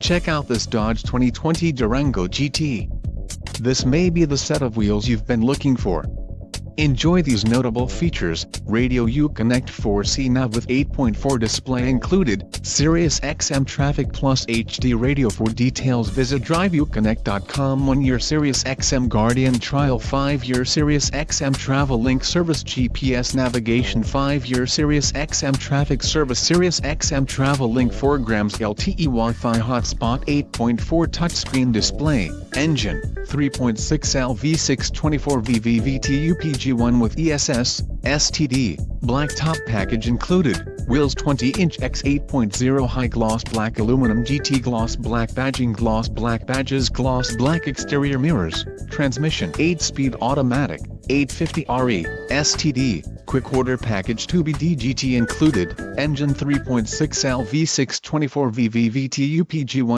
Check out this Dodge 2020 Durango GT. This may be the set of wheels you've been looking for. Enjoy these notable features: Radio Uconnect 4C nav with 8.4 display included, Sirius XM Traffic Plus HD radio. For details visit driveuconnect.com. 1-year Sirius XM Guardian trial, 5-year Sirius XM Travel Link service, GPS navigation, 5-year Sirius XM traffic service, Sirius XM Travel Link, 4 grams LTE Wi-Fi hotspot, 8.4 touchscreen display. Engine 3.6L V6 24V VVT UPG1 with ESS, STD, black top package included. Wheels 20-inch x 8.0 high gloss black aluminum GT, gloss black badging, gloss black badges, gloss black exterior mirrors. Transmission 8-speed automatic, 850 RE, STD, quick order package 2BD GT included. Engine 3.6L V6 24V VVT UPG1.